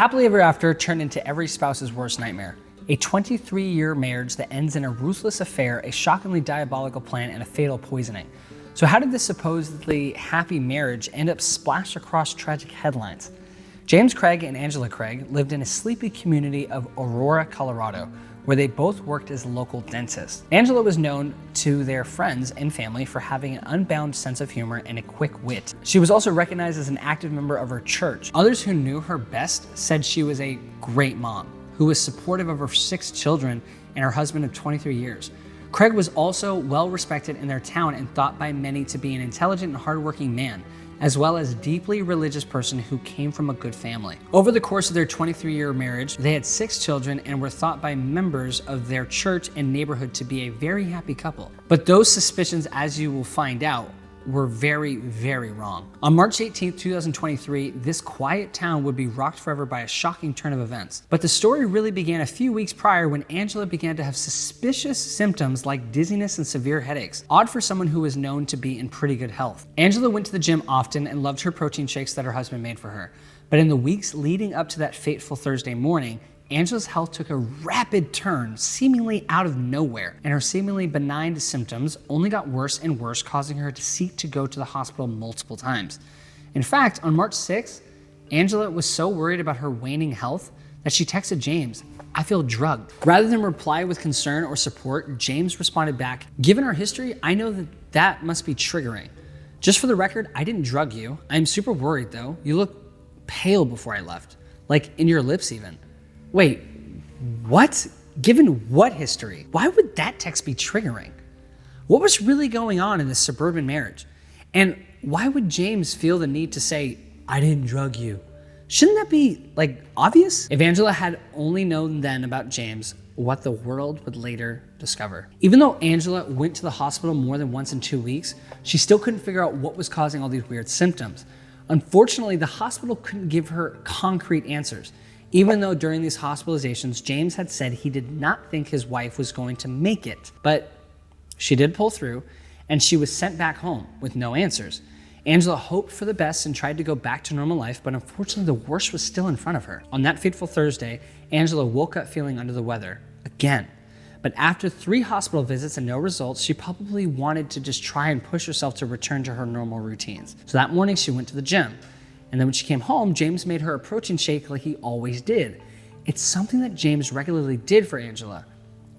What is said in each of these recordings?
Happily Ever After turned into every spouse's worst nightmare. A 23-year marriage that ends in a ruthless affair, a shockingly diabolical plan, and a fatal poisoning. So how did this supposedly happy marriage end up splashed across tragic headlines? James Craig and Angela Craig lived in a sleepy community of Aurora, Colorado, where they both worked as local dentists. Angela was known to their friends and family for having an unbound sense of humor and a quick wit. She was also recognized as an active member of her church. Others who knew her best said she was a great mom, who was supportive of her 6 children and her husband of 23 years. Craig was also well respected in their town and thought by many to be an intelligent and hardworking man, as well as a deeply religious person who came from a good family. Over the course of their 23-year marriage, they had 6 children and were thought by members of their church and neighborhood to be a very happy couple. But those suspicions, as you will find out, were very, very wrong. On March 18, 2023, this quiet town would be rocked forever by a shocking turn of events. But the story really began a few weeks prior when Angela began to have suspicious symptoms like dizziness and severe headaches, odd for someone who was known to be in pretty good health. Angela went to the gym often and loved her protein shakes that her husband made for her. But in the weeks leading up to that fateful Thursday morning, Angela's health took a rapid turn, seemingly out of nowhere, and her seemingly benign symptoms only got worse and worse, causing her to seek to go to the hospital multiple times. In fact, on March 6th, Angela was so worried about her waning health that she texted James, "I feel drugged." Rather than reply with concern or support, James responded back, "Given our history, I know that must be triggering. Just for the record, I didn't drug you. I'm super worried though. You look pale before I left, like in your lips even." Wait, what? Given what history? Why would that text be triggering? What was really going on in this suburban marriage? And why would James feel the need to say, "I didn't drug you"? Shouldn't that be obvious? If Angela had only known then about James, what the world would later discover. Even though Angela went to the hospital more than once in 2 weeks, she still couldn't figure out what was causing all these weird symptoms. Unfortunately, the hospital couldn't give her concrete answers. Even though during these hospitalizations, James had said he did not think his wife was going to make it. But she did pull through, and she was sent back home with no answers. Angela hoped for the best and tried to go back to normal life, but unfortunately the worst was still in front of her. On that fateful Thursday, Angela woke up feeling under the weather, again. But after 3 hospital visits and no results, she probably wanted to just try and push herself to return to her normal routines. So that morning she went to the gym. And then when she came home, James made her a protein shake like he always did. It's something that James regularly did for Angela,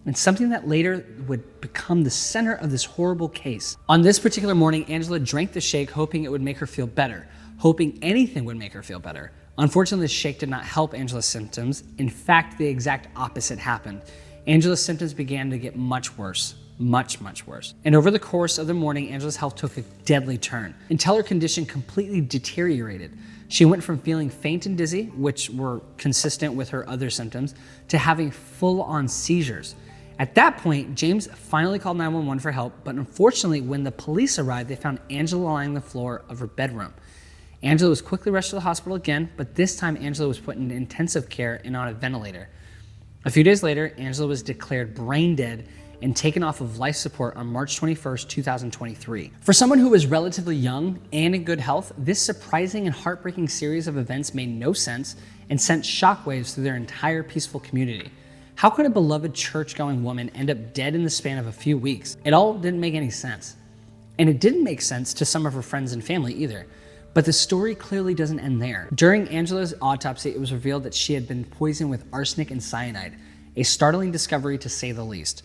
and something that later would become the center of this horrible case. On this particular morning, Angela drank the shake hoping it would make her feel better, hoping anything would make her feel better. Unfortunately, the shake did not help Angela's symptoms. In fact, the exact opposite happened. Angela's symptoms began to get much worse. Much, much worse. And over the course of the morning, Angela's health took a deadly turn until her condition completely deteriorated. She went from feeling faint and dizzy, which were consistent with her other symptoms, to having full-on seizures. At that point, James finally called 911 for help, but unfortunately, when the police arrived, they found Angela lying on the floor of her bedroom. Angela was quickly rushed to the hospital again, but this time Angela was put in intensive care and on a ventilator. A few days later, Angela was declared brain dead and taken off of life support on March 21st, 2023. For someone who was relatively young and in good health, this surprising and heartbreaking series of events made no sense and sent shockwaves through their entire peaceful community. How could a beloved church-going woman end up dead in the span of a few weeks? It all didn't make any sense. And it didn't make sense to some of her friends and family either. But the story clearly doesn't end there. During Angela's autopsy, it was revealed that she had been poisoned with arsenic and cyanide, a startling discovery to say the least.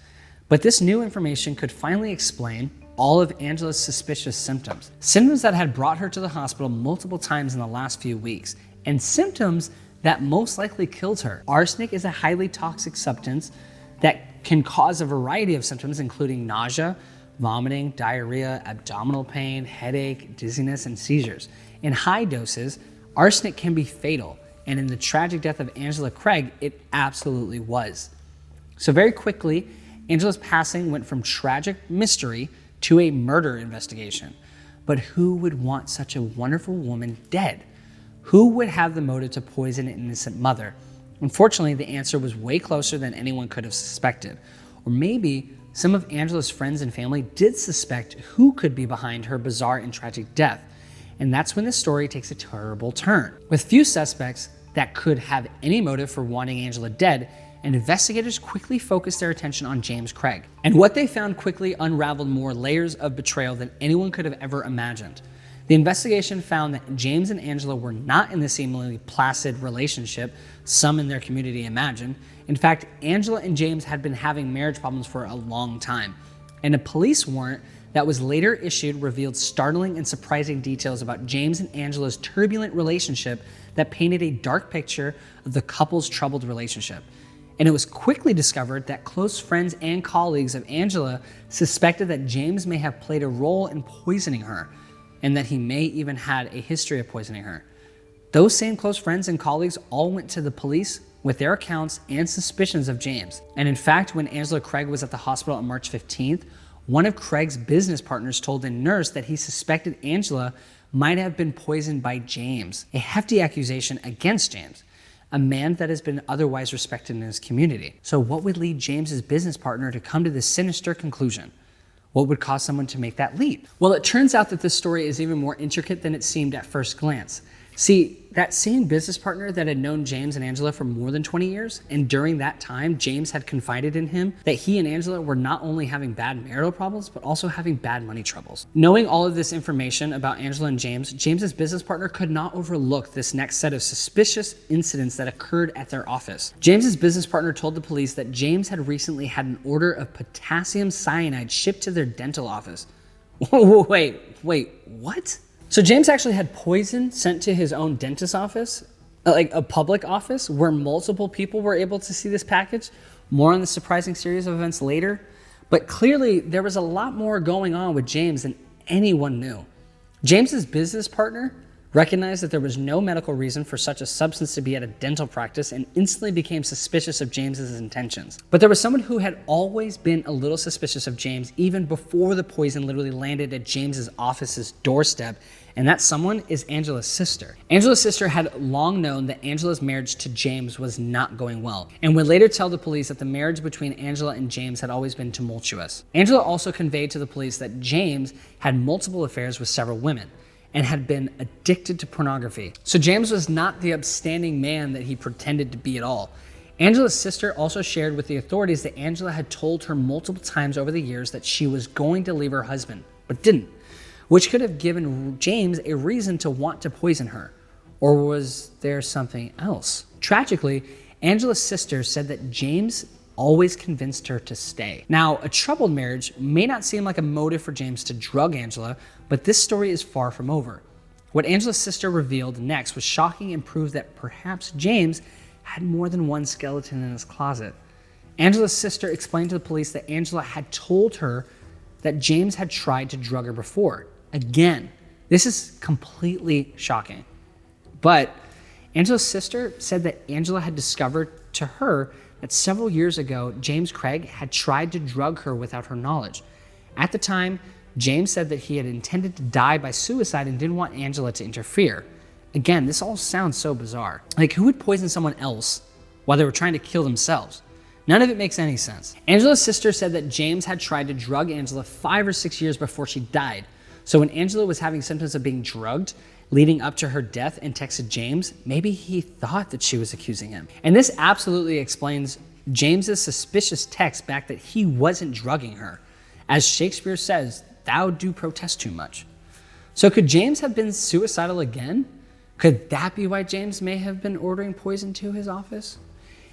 But this new information could finally explain all of Angela's suspicious symptoms. Symptoms that had brought her to the hospital multiple times in the last few weeks, and symptoms that most likely killed her. Arsenic is a highly toxic substance that can cause a variety of symptoms, including nausea, vomiting, diarrhea, abdominal pain, headache, dizziness, and seizures. In high doses, arsenic can be fatal, and in the tragic death of Angela Craig, it absolutely was. So very quickly, Angela's passing went from tragic mystery to a murder investigation. But who would want such a wonderful woman dead? Who would have the motive to poison an innocent mother? Unfortunately, the answer was way closer than anyone could have suspected. Or maybe some of Angela's friends and family did suspect who could be behind her bizarre and tragic death. And that's when the story takes a terrible turn. With few suspects, that could have any motive for wanting Angela dead, and investigators quickly focused their attention on James Craig. And what they found quickly unraveled more layers of betrayal than anyone could have ever imagined. The investigation found that James and Angela were not in the seemingly placid relationship some in their community imagined. In fact, Angela and James had been having marriage problems for a long time. And a police warrant that was later issued revealed startling and surprising details about James and Angela's turbulent relationship that painted a dark picture of the couple's troubled relationship. And it was quickly discovered that close friends and colleagues of Angela suspected that James may have played a role in poisoning her, and that he may even had a history of poisoning her. Those same close friends and colleagues all went to the police with their accounts and suspicions of James. And in fact, when Angela Craig was at the hospital on March 15th, one of Craig's business partners told a nurse that he suspected Angela might have been poisoned by James, a hefty accusation against James, a man that has been otherwise respected in his community. So what would lead James's business partner to come to this sinister conclusion? What would cause someone to make that leap? Well, it turns out that this story is even more intricate than it seemed at first glance. See, that same business partner that had known James and Angela for more than 20 years, and during that time, James had confided in him that he and Angela were not only having bad marital problems, but also having bad money troubles. Knowing all of this information about Angela and James, James's business partner could not overlook this next set of suspicious incidents that occurred at their office. James's business partner told the police that James had recently had an order of potassium cyanide shipped to their dental office. Wait, what? So James actually had poison sent to his own dentist's office, like a public office where multiple people were able to see this package. More on the surprising series of events later. But clearly there was a lot more going on with James than anyone knew. James's business partner recognized that there was no medical reason for such a substance to be at a dental practice and instantly became suspicious of James's intentions. But there was someone who had always been a little suspicious of James even before the poison literally landed at James's office's doorstep, and that someone is Angela's sister. Angela's sister had long known that Angela's marriage to James was not going well, and would later tell the police that the marriage between Angela and James had always been tumultuous. Angela also conveyed to the police that James had multiple affairs with several women, and had been addicted to pornography. So James was not the upstanding man that he pretended to be at all. Angela's sister also shared with the authorities that Angela had told her multiple times over the years that she was going to leave her husband, but didn't, which could have given James a reason to want to poison her. Or was there something else? Tragically, Angela's sister said that James always convinced her to stay. Now, a troubled marriage may not seem like a motive for James to drug Angela, but this story is far from over. What Angela's sister revealed next was shocking and proved that perhaps James had more than one skeleton in his closet. Angela's sister explained to the police that Angela had told her that James had tried to drug her before. Again, this is completely shocking. But Angela's sister said that Angela had discovered to her that several years ago, James Craig had tried to drug her without her knowledge. At the time, James said that he had intended to die by suicide and didn't want Angela to interfere. Again, this all sounds so bizarre. Like, who would poison someone else while they were trying to kill themselves? None of it makes any sense. Angela's sister said that James had tried to drug Angela 5 or 6 years before she died. So when Angela was having symptoms of being drugged leading up to her death and texted James, maybe he thought that she was accusing him. And this absolutely explains James's suspicious text back that he wasn't drugging her. As Shakespeare says, "Thou do protest too much." So could James have been suicidal again? Could that be why James may have been ordering poison to his office?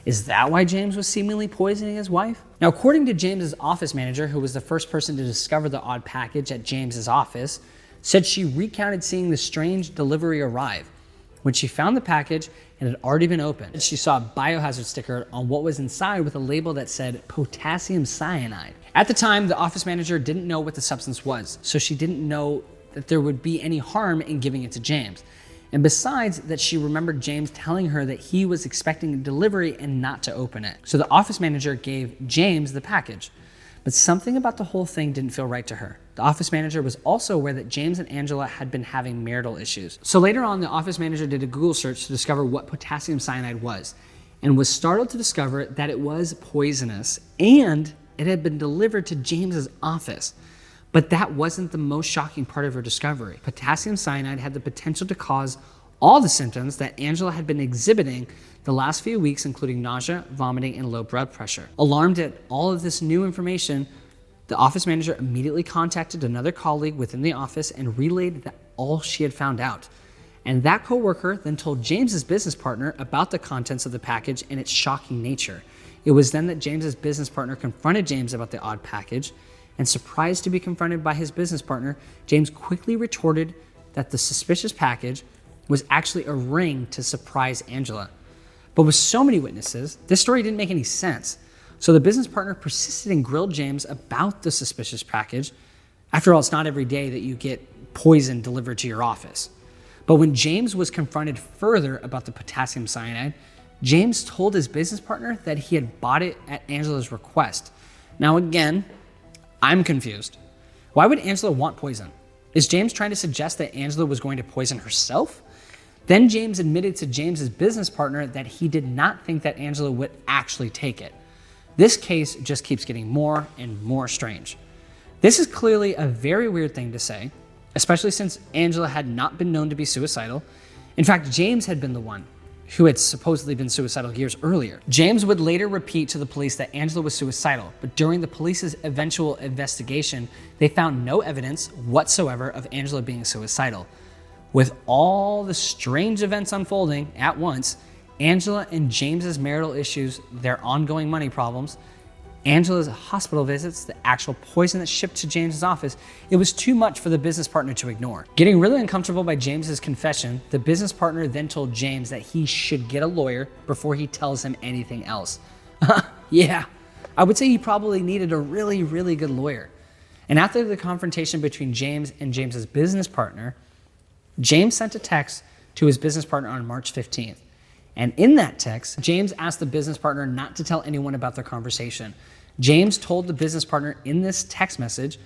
Is that why James was seemingly poisoning his wife? Now, according to James's office manager, who was the first person to discover the odd package at James's office, said she recounted seeing the strange delivery arrive. When she found the package, it had already been opened. She saw a biohazard sticker on what was inside with a label that said potassium cyanide. At the time, the office manager didn't know what the substance was, so she didn't know that there would be any harm in giving it to James. And besides that, she remembered James telling her that he was expecting a delivery and not to open it. So the office manager gave James the package. But something about the whole thing didn't feel right to her. The office manager was also aware that James and Angela had been having marital issues. So later on, the office manager did a Google search to discover what potassium cyanide was, and was startled to discover that it was poisonous and it had been delivered to James's office. But that wasn't the most shocking part of her discovery. Potassium cyanide had the potential to cause all the symptoms that Angela had been exhibiting the last few weeks, including nausea, vomiting, and low blood pressure. Alarmed at all of this new information, the office manager immediately contacted another colleague within the office and relayed all she had found out. And that coworker then told James's business partner about the contents of the package and its shocking nature. It was then that James's business partner confronted James about the odd package, and surprised to be confronted by his business partner, James quickly retorted that the suspicious package was actually a ring to surprise Angela. But with so many witnesses, this story didn't make any sense. So the business partner persisted and grilled James about the suspicious package. After all, it's not every day that you get poison delivered to your office. But when James was confronted further about the potassium cyanide, James told his business partner that he had bought it at Angela's request. Now again, I'm confused. Why would Angela want poison? Is James trying to suggest that Angela was going to poison herself? Then James admitted to James's business partner that he did not think that Angela would actually take it. This case just keeps getting more and more strange. This is clearly a very weird thing to say, especially since Angela had not been known to be suicidal. In fact, James had been the one who had supposedly been suicidal years earlier. James would later repeat to the police that Angela was suicidal, but during the police's eventual investigation, they found no evidence whatsoever of Angela being suicidal. With all the strange events unfolding at once, Angela and James's marital issues, their ongoing money problems, Angela's hospital visits, the actual poison that shipped to James's office, it was too much for the business partner to ignore. Getting really uncomfortable by James's confession, the business partner then told James that he should get a lawyer before he tells him anything else. Yeah, I would say he probably needed a really, really good lawyer. And after the confrontation between James and James's business partner, James sent a text to his business partner on March 15th. And in that text, James asked the business partner not to tell anyone about their conversation. James told the business partner in this text message,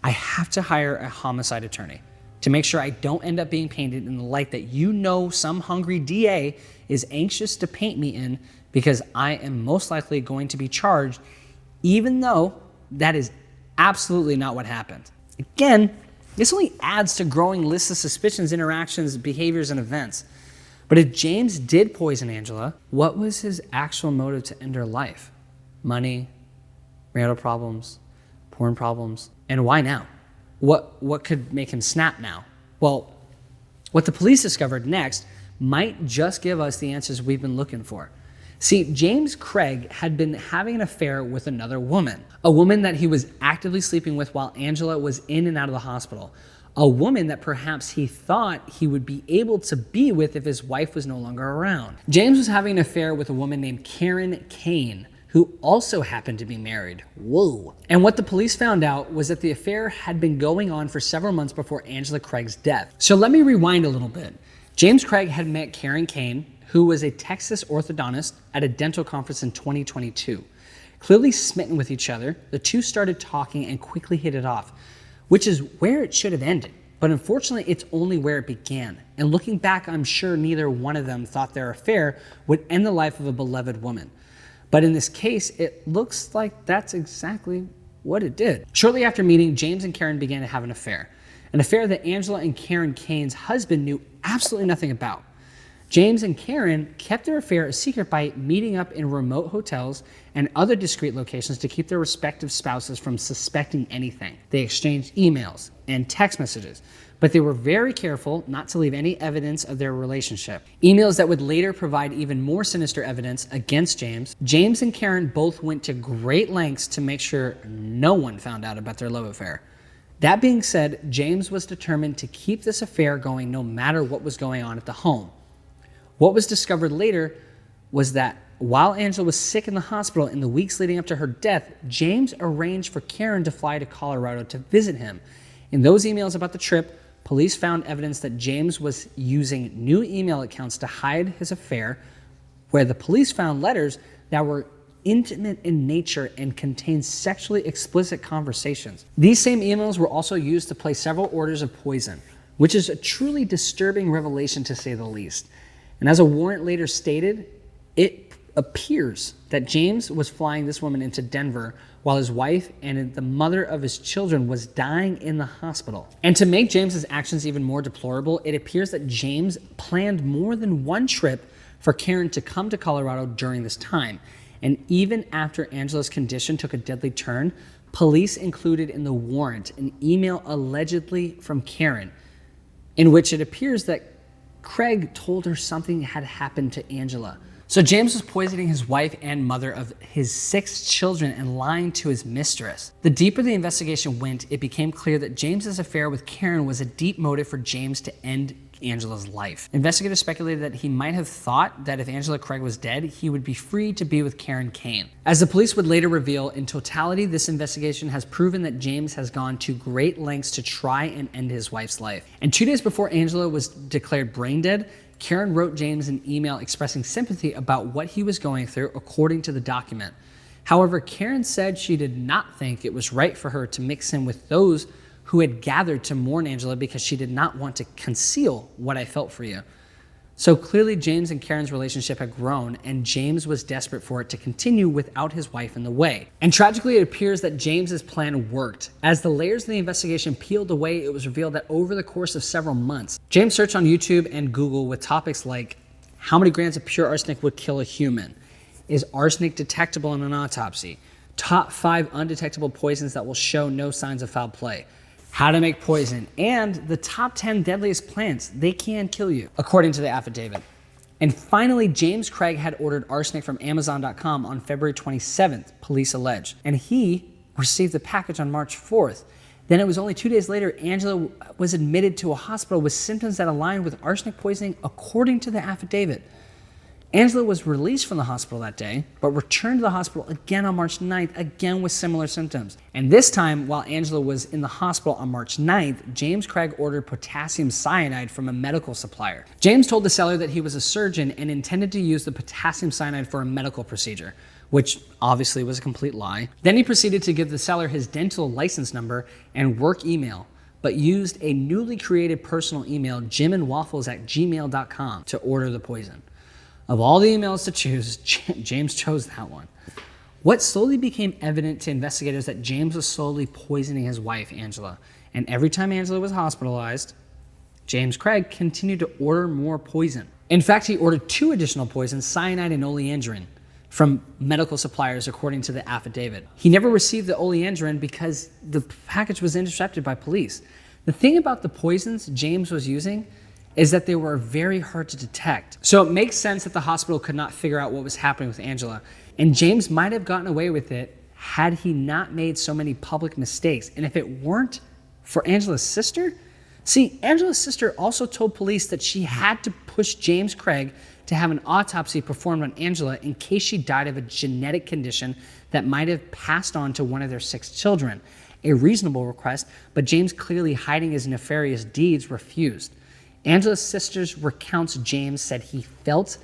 "I have to hire a homicide attorney to make sure I don't end up being painted in the light that you know some hungry DA is anxious to paint me in, because I am most likely going to be charged, even though that is absolutely not what happened." Again, this only adds to growing lists of suspicions, interactions, behaviors, and events. But if James did poison Angela, what was his actual motive to end her life? Money, marital problems, porn problems, and why now? What could make him snap now? Well, what the police discovered next might just give us the answers we've been looking for. See, James Craig had been having an affair with another woman, a woman that he was actively sleeping with while Angela was in and out of the hospital. A woman that perhaps he thought he would be able to be with if his wife was no longer around. James was having an affair with a woman named Karen Kane, who also happened to be married. Whoa. And what the police found out was that the affair had been going on for several months before Angela Craig's death. So let me rewind a little bit. James Craig had met Karen Kane, who was a Texas orthodontist, at a dental conference in 2022. Clearly smitten with each other, the two started talking and quickly hit it off, which is where it should have ended. But unfortunately, it's only where it began. And looking back, I'm sure neither one of them thought their affair would end the life of a beloved woman. But in this case, it looks like that's exactly what it did. Shortly after meeting, James and Karen began to have an affair that Angela and Karen Kane's husband knew absolutely nothing about. James and Karen kept their affair a secret by meeting up in remote hotels and other discreet locations to keep their respective spouses from suspecting anything. They exchanged emails and text messages, but they were very careful not to leave any evidence of their relationship. Emails that would later provide even more sinister evidence against James. James and Karen both went to great lengths to make sure no one found out about their love affair. That being said, James was determined to keep this affair going no matter what was going on at the home. What was discovered later was that while Angela was sick in the hospital in the weeks leading up to her death, James arranged for Karen to fly to Colorado to visit him. In those emails about the trip, police found evidence that James was using new email accounts to hide his affair, where the police found letters that were intimate in nature and contained sexually explicit conversations. These same emails were also used to place several orders of poison, which is a truly disturbing revelation to say the least. And as a warrant later stated, it appears that James was flying this woman into Denver while his wife and the mother of his children was dying in the hospital. And to make James's actions even more deplorable, it appears that James planned more than one trip for Karen to come to Colorado during this time. And even after Angela's condition took a deadly turn, police included in the warrant an email allegedly from Karen, in which it appears that Craig told her something had happened to Angela. So James was poisoning his wife and mother of his 6 children and lying to his mistress. The deeper the investigation went, it became clear that James's affair with Karen was a deep motive for James to end Angela's life. Investigators speculated that he might have thought that if Angela Craig was dead, he would be free to be with Karen Kane. As the police would later reveal, in totality, this investigation has proven that James has gone to great lengths to try and end his wife's life. And 2 days before Angela was declared brain dead, Karen wrote James an email expressing sympathy about what he was going through, according to the document. However, Karen said she did not think it was right for her to mix him with those who had gathered to mourn Angela because she did not want to conceal what I felt for you. So clearly James and Karen's relationship had grown, and James was desperate for it to continue without his wife in the way. And tragically, it appears that James's plan worked. As the layers of the investigation peeled away, it was revealed that over the course of several months, James searched on YouTube and Google with topics like, how many grams of pure arsenic would kill a human? Is arsenic detectable in an autopsy? Top 5 undetectable poisons that will show no signs of foul play. How to make poison, and the top 10 deadliest plants. They can kill you, according to the affidavit. And finally, James Craig had ordered arsenic from Amazon.com on February 27th, police allege. And he received the package on March 4th. Then it was only 2 days later, Angela was admitted to a hospital with symptoms that aligned with arsenic poisoning, according to the affidavit. Angela was released from the hospital that day, but returned to the hospital again on March 9th, again with similar symptoms. And this time, while Angela was in the hospital on March 9th, James Craig ordered potassium cyanide from a medical supplier. James told the seller that he was a surgeon and intended to use the potassium cyanide for a medical procedure, which obviously was a complete lie. Then he proceeded to give the seller his dental license number and work email, but used a newly created personal email, jimandwaffles@gmail.com, to order the poison. Of all the emails to choose, James chose that one. What slowly became evident to investigators that James was slowly poisoning his wife, Angela. And every time Angela was hospitalized, James Craig continued to order more poison. In fact, he ordered 2 additional poisons, cyanide and oleandrin, from medical suppliers, according to the affidavit. He never received the oleandrin because the package was intercepted by police. The thing about the poisons James was using is that they were very hard to detect. So it makes sense that the hospital could not figure out what was happening with Angela. And James might have gotten away with it had he not made so many public mistakes. And if it weren't for Angela's sister, see, Angela's sister also told police that she had to push James Craig to have an autopsy performed on Angela in case she died of a genetic condition that might have passed on to one of their 6 children. A reasonable request, but James, clearly hiding his nefarious deeds, refused. Angela's sister's recounts James said he felt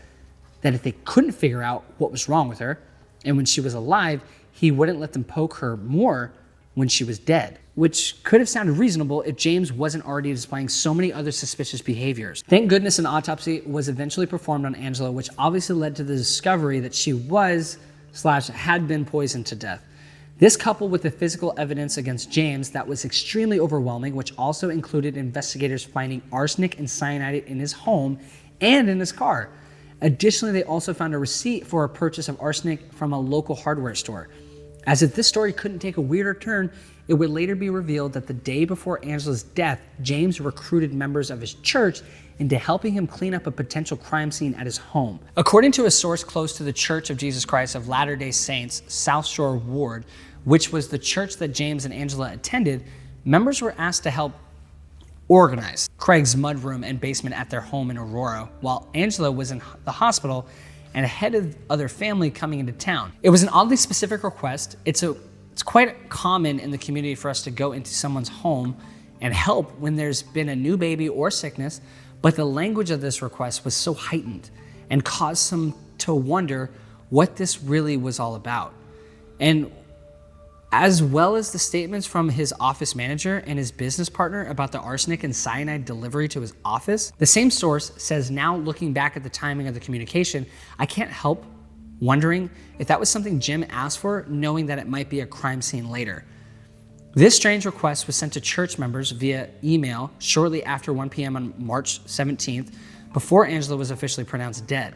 that if they couldn't figure out what was wrong with her, and when she was alive, he wouldn't let them poke her more when she was dead, which could have sounded reasonable if James wasn't already displaying so many other suspicious behaviors. Thank goodness an autopsy was eventually performed on Angela, which obviously led to the discovery that she had been poisoned to death. This, coupled with the physical evidence against James that was extremely overwhelming, which also included investigators finding arsenic and cyanide in his home and in his car. Additionally, they also found a receipt for a purchase of arsenic from a local hardware store. As if this story couldn't take a weirder turn, it would later be revealed that the day before Angela's death, James recruited members of his church into helping him clean up a potential crime scene at his home. According to a source close to the Church of Jesus Christ of Latter-day Saints, South Shore Ward, which was the church that James and Angela attended, members were asked to help organize Craig's mudroom and basement at their home in Aurora, while Angela was in the hospital and ahead of other family coming into town. It was an oddly specific request. It's quite common in the community for us to go into someone's home and help when there's been a new baby or sickness, but the language of this request was so heightened and caused some to wonder what this really was all about. And as well as the statements from his office manager and his business partner about the arsenic and cyanide delivery to his office, the same source says, now looking back at the timing of the communication, I can't help wondering if that was something Jim asked for, knowing that it might be a crime scene later. This strange request was sent to church members via email shortly after 1 p.m. on March 17th, before Angela was officially pronounced dead.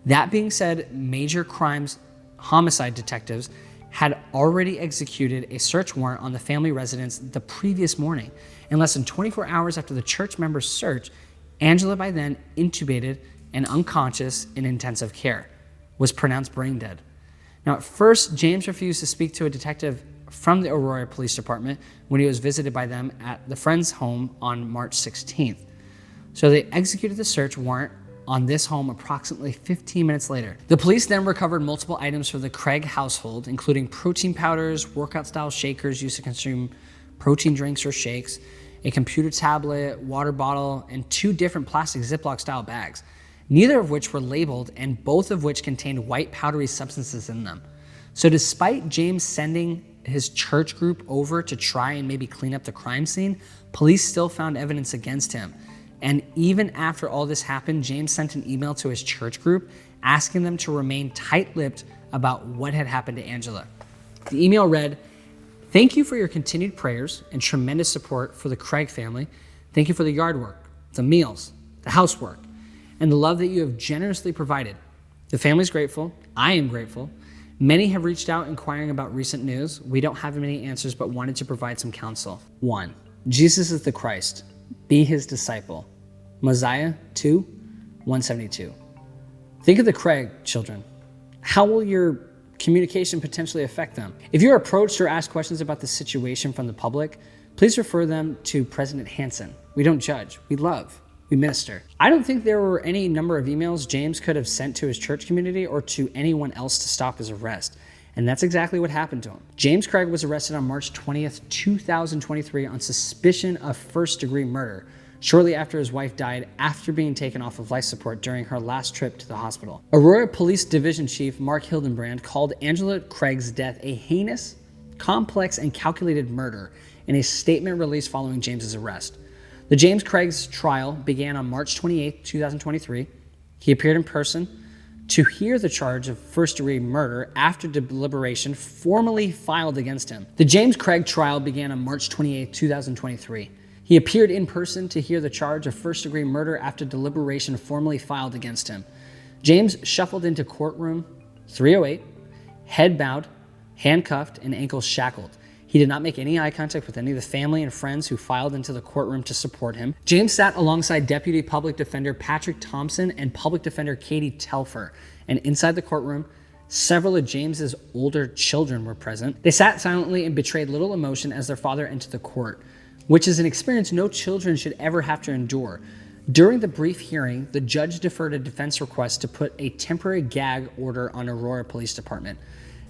That being said, major crimes homicide detectives had already executed a search warrant on the family residence the previous morning. In less than 24 hours after the church members' search, Angela, by then intubated and unconscious in intensive care, was pronounced brain dead. Now, at first, James refused to speak to a detective from the Aurora Police Department when he was visited by them at the friend's home on March 16th. So they executed the search warrant on this home approximately 15 minutes later. The police then recovered multiple items from the Craig household, including protein powders, workout-style shakers used to consume protein drinks or shakes, a computer tablet, water bottle, and 2 different plastic Ziploc-style bags, neither of which were labeled and both of which contained white powdery substances in them. So despite James sending his church group over to try and maybe clean up the crime scene, police still found evidence against him. And even after all this happened, James sent an email to his church group asking them to remain tight-lipped about what had happened to Angela. The email read, "Thank you for your continued prayers and tremendous support for the Craig family. Thank you for the yard work, the meals, the housework, and the love that you have generously provided. The family's grateful. I am grateful. Many have reached out inquiring about recent news. We don't have many answers, but wanted to provide some counsel. 1. Jesus is the Christ. Be his disciple. Mosiah 2, 172. Think of the Craig children. How will your communication potentially affect them? If you're approached or asked questions about the situation from the public, please refer them to President Hansen. We don't judge, we love, we minister." I don't think there were any number of emails James could have sent to his church community or to anyone else to stop his arrest. And that's exactly what happened to him. James Craig was arrested on March 20th, 2023 on suspicion of first-degree murder, shortly after his wife died after being taken off of life support during her last trip to the hospital. Aurora Police Division Chief Mark Hildenbrand called Angela Craig's death a heinous, complex, and calculated murder in a statement released following James's arrest. The James Craig's trial began on March 28th, 2023. He appeared in person to hear the charge of first-degree murder after deliberation formally filed against him. The James Craig trial began on March 28, 2023. He appeared in person to hear the charge of first-degree murder after deliberation formally filed against him. James shuffled into courtroom 308, head bowed, handcuffed, and ankles shackled. He did not make any eye contact with any of the family and friends who filed into the courtroom to support him. James sat alongside Deputy Public Defender Patrick Thompson and Public Defender Katie Telfer. And inside the courtroom, several of James's older children were present. They sat silently and betrayed little emotion as their father entered the court, which is an experience no children should ever have to endure. During the brief hearing, the judge deferred a defense request to put a temporary gag order on Aurora Police Department.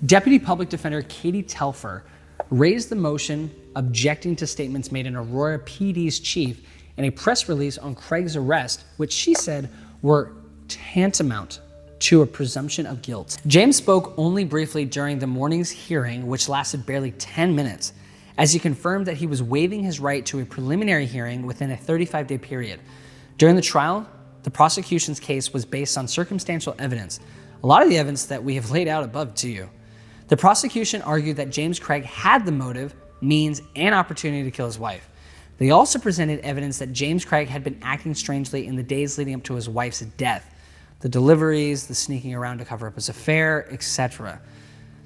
Deputy Public Defender Katie Telfer raised the motion objecting to statements made in Aurora PD's chief in a press release on Craig's arrest, which she said were tantamount to a presumption of guilt. James spoke only briefly during the morning's hearing, which lasted barely 10 minutes, as he confirmed that he was waiving his right to a preliminary hearing within a 35-day period. During the trial, the prosecution's case was based on circumstantial evidence, a lot of the evidence that we have laid out above to you. The prosecution argued that James Craig had the motive, means, and opportunity to kill his wife. They also presented evidence that James Craig had been acting strangely in the days leading up to his wife's death. The deliveries, the sneaking around to cover up his affair, etc.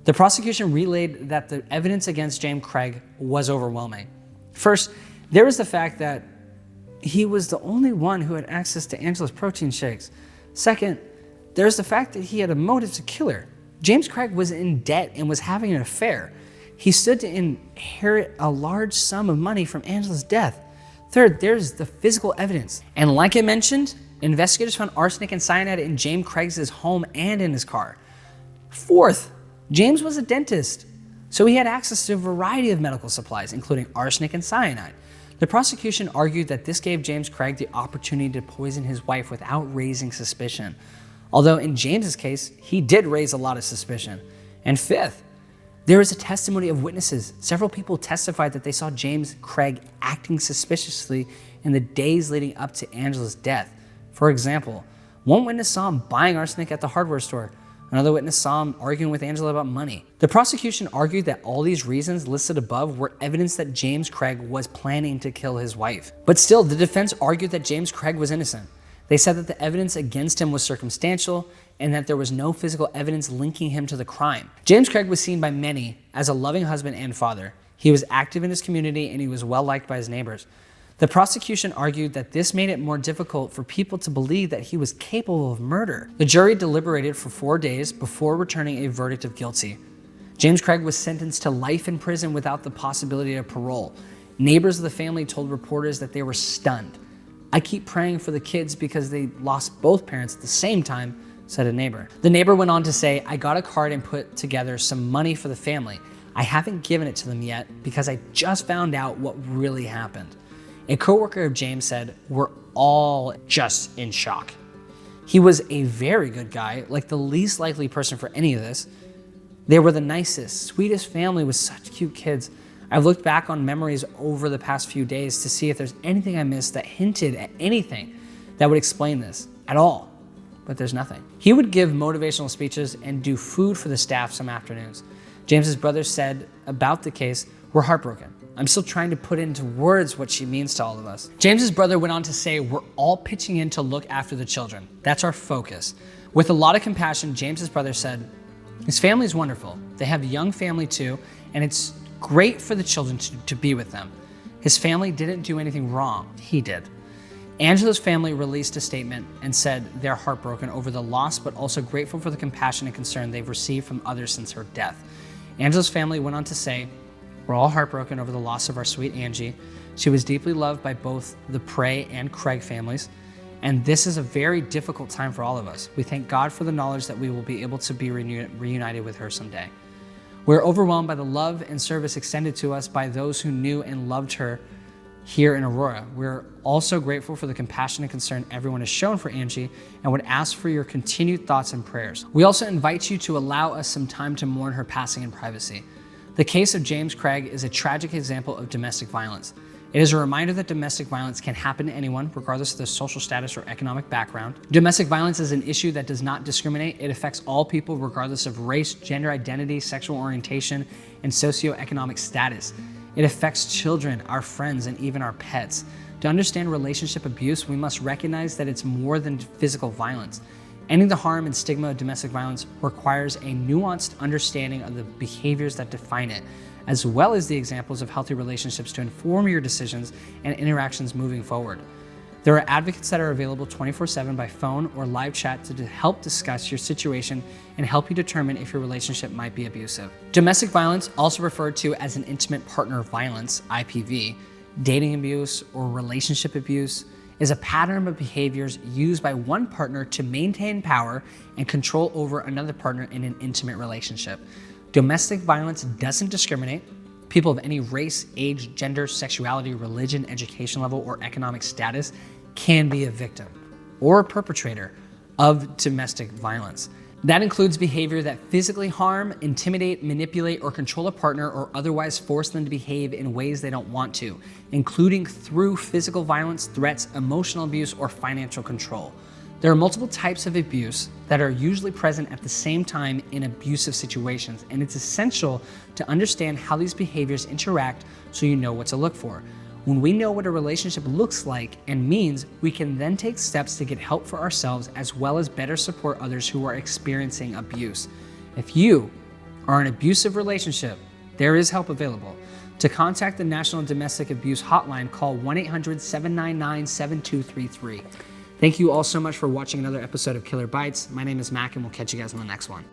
The prosecution relayed that the evidence against James Craig was overwhelming. First, there was the fact that he was the only one who had access to Angela's protein shakes. Second, there's the fact that he had a motive to kill her. James Craig was in debt and was having an affair. He stood to inherit a large sum of money from Angela's death. Third, there's the physical evidence. And like I mentioned, investigators found arsenic and cyanide in James Craig's home and in his car. Fourth, James was a dentist, so he had access to a variety of medical supplies, including arsenic and cyanide. The prosecution argued that this gave James Craig the opportunity to poison his wife without raising suspicion. Although in James's case, he did raise a lot of suspicion. And fifth, there is a testimony of witnesses. Several people testified that they saw James Craig acting suspiciously in the days leading up to Angela's death. For example, one witness saw him buying arsenic at the hardware store, Another witness saw him arguing with Angela about money. The prosecution argued that all these reasons listed above were evidence that James Craig was planning to kill his wife. But still, the defense argued that James Craig was innocent. They said that the evidence against him was circumstantial and that there was no physical evidence linking him to the crime. James Craig was seen by many as a loving husband and father. He was active in his community and he was well liked by his neighbors. The prosecution argued that this made it more difficult for people to believe that he was capable of murder. The jury deliberated for 4 days before returning a verdict of guilty. James Craig was sentenced to life in prison without the possibility of parole. Neighbors of the family told reporters that they were stunned. "I keep praying for the kids because they lost both parents at the same time," said a neighbor. The neighbor went on to say, "I got a card and put together some money for the family. I haven't given it to them yet because I just found out what really happened." A coworker of James said, "We're all just in shock. He was a very good guy, like the least likely person for any of this. They were the nicest, sweetest family with such cute kids. I've looked back on memories over the past few days to see if there's anything I missed that hinted at anything that would explain this at all, but there's nothing." He would give motivational speeches and do food for the staff some afternoons. James's brother said about the case, "We're heartbroken. I'm still trying to put into words what she means to all of us." James's brother went on to say, "We're all pitching in to look after the children. That's our focus." With a lot of compassion, James's brother said, "His family is wonderful. They have a young family too, and it's great for the children to be with them. His family didn't do anything wrong. He did." Angela's family released a statement and said they're heartbroken over the loss, but also grateful for the compassion and concern they've received from others since her death. Angela's family went on to say, "We're all heartbroken over the loss of our sweet Angie. She was deeply loved by both the Prey and Craig families, and this is a very difficult time for all of us. We thank God for the knowledge that we will be able to be reunited with her someday. We're overwhelmed by the love and service extended to us by those who knew and loved her here in Aurora. We're also grateful for the compassion and concern everyone has shown for Angie and would ask for your continued thoughts and prayers. We also invite you to allow us some time to mourn her passing in privacy. The case of James Craig is a tragic example of domestic violence. It is a reminder that domestic violence can happen to anyone, regardless of their social status or economic background. Domestic violence is an issue that does not discriminate. It affects all people, regardless of race, gender identity, sexual orientation, and socioeconomic status. It affects children, our friends, and even our pets. To understand relationship abuse, we must recognize that it's more than physical violence. Ending the harm and stigma of domestic violence requires a nuanced understanding of the behaviors that define it, as well as the examples of healthy relationships to inform your decisions and interactions moving forward. There are advocates that are available 24/7 by phone or live chat to help discuss your situation and help you determine if your relationship might be abusive. Domestic violence, also referred to as an intimate partner violence, IPV, dating abuse, or relationship abuse, is a pattern of behaviors used by one partner to maintain power and control over another partner in an intimate relationship. Domestic violence doesn't discriminate. People of any race, age, gender, sexuality, religion, education level, or economic status can be a victim or a perpetrator of domestic violence. That includes behavior that physically harm, intimidate, manipulate, or control a partner, or otherwise force them to behave in ways they don't want to, including through physical violence, threats, emotional abuse, or financial control. There are multiple types of abuse that are usually present at the same time in abusive situations, and it's essential to understand how these behaviors interact so you know what to look for. When we know what a relationship looks like and means, we can then take steps to get help for ourselves as well as better support others who are experiencing abuse. If you are in an abusive relationship, there is help available. To contact the National Domestic Abuse Hotline, call 1-800-799-7233. Thank you all so much for watching another episode of Killer Bites. My name is Mac, and we'll catch you guys on the next one.